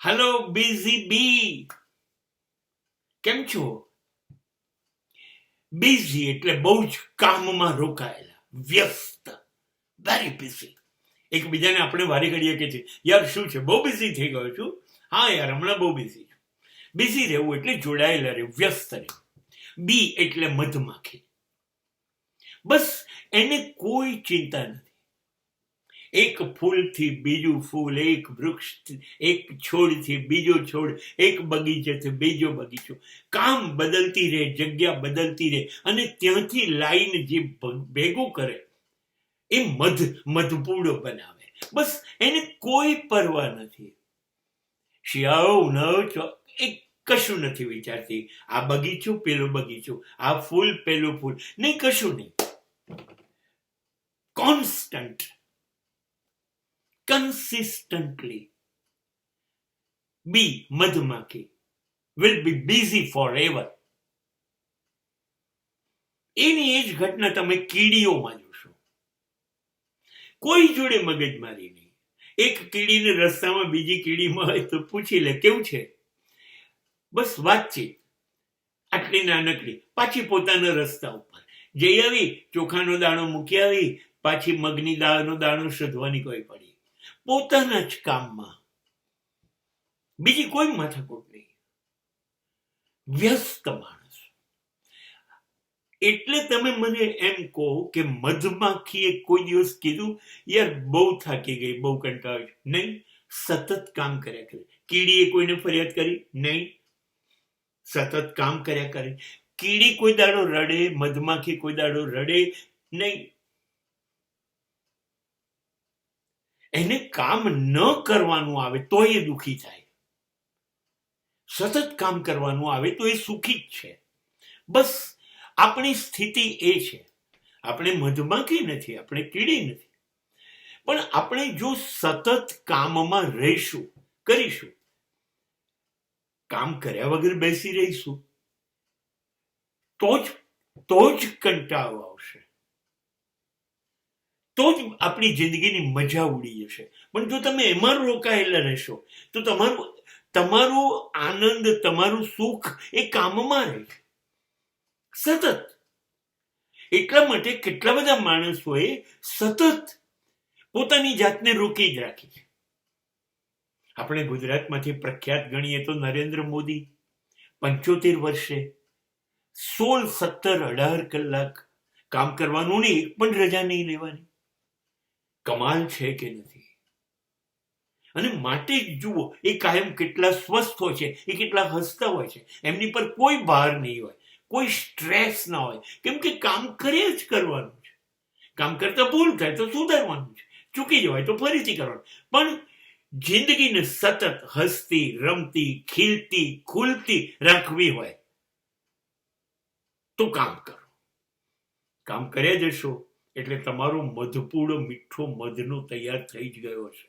Hello busy બી, કેમ છો? Busy એટલે બહુ જ કામમાં રોકાયેલા, વ્યસ્ત, વેરી બિઝી. એકબીજાને આપણે વારી ઘડીએ કે છે, યાર શું છે, બહુ બિઝી થઈ ગયો છું. હા યાર, હમણાં બહુ બિઝી છું. બિઝી રહેવું એટલે જોડાયેલા રહેવું, વ્યસ્ત રહેવું. બી એટલે મધમાખી. બસ એને કોઈ ચિંતા નથી. એક ફૂલથી બીજું ફૂલ, એક વૃક્ષ, એક છોડથી બીજો છોડ, એક બગીચેથી બીજો બગીચો. કામ બદલતી રહે, જગ્યા બદલતી રહે, અને ત્યાંથી લાઈન જે ભેગું કરે એ મધપૂડો બનાવે. બસ એને કોઈ પરવા નથી. શિયાળો ઉનાળો એ કશું નથી વિચારતી. આ બગીચો પેલો બગીચો, આ ફૂલ પેલું ફૂલ, નહીં, કશું નહીં. Constant, consistently. Bee, madhumaki, will be busy forever. એની એ જ ઘટના તમે કીડીઓમાં જોશો. કોઈ જોડે મગજમારી નહીં. એક કીડીને રસ્તામાં બીજી કીડી મળે તો પૂછી લે, કેવું છે? બસ વાતચીત. આટલી નાનકડી, પાછી પોતાના રસ્તા ઉપર જઈ આવી, ચોખાનો દાણો મૂકી આવી, પાછી મગની દાળનો દાણો શોધવાની કોઈ પડી. પોતાના જ કામમાં, બીજી કોઈ માથાકૂટ નહીં. વ્યસ્ત માણસ. એટલે તમે મને એમ કહો કે મધમાખીએ કોઈ દિવસ કીધું, યાર બહુ થાકી ગઈ, બહુ કંટાળો? નહીં, સતત કામ કર્યા કરે. કીડીએ કોઈને ફરિયાદ કરી? નહીં, સતત કામ કર્યા કરે. કીડી કોઈ દાડો રડે? મધમાખી કોઈ દાડો રડે? નહીં. એને કામ ન કરવાનું આવે તો એ દુઃખી થાય. સતત કામ કરવાનું આવે તો એ સુખી જ છે. બસ આપણી સ્થિતિ એ છે. આપણે મધમાખી નથી, આપણે કીડી નથી. પણ આપણે જો સતત કામમાં રહીશું, કરીશું, કામ કર્યા વગર બેસી રહીશું, તો જ કંટાળો આવશે, તો જ આપણી જિંદગીની મજા ઉડી જશે. પણ જો તમે એમાં રોકાયેલા રહેશો તો તમારું આનંદ, તમારું સુખ એ કામમાં રહે સતત. એટલા માટે કેટલા બધા માણસોએ સતત પોતાની જાતને રોકી જ રાખી છે. આપણે ગુજરાતમાંથી પ્રખ્યાત ગણીએ તો નરેન્દ્ર મોદી 75 વર્ષે 16, 17, 18 કલાક કામ કરવાનું નહીં, એક પણ રજા નહીં લેવાની. કમાલ છે કે નથી? અને માટે જ જુઓ, એ કાયમ કેટલા સ્વસ્થ હોય છે, એ કેટલા હસતા હોય છે. એમની પર કોઈ ભાર નહીં હોય, કોઈ સ્ટ્રેસ ના હોય, કેમ કે કામ કર્યા જ કરવાનું છે. કામ કરતા ભૂલ થાય તો સુધારવાનું છે, ચૂકી જવાય તો ફરીથી કરવાનું. પણ જિંદગીને સતત હસતી, રમતી, ખીલતી, ખુલતી રાખવી હોય તો કામ કરો. કામ કર્યા જશો એટલે તમારો મધપૂડો મીઠો મધનો તૈયાર થઈ જ ગયો છે.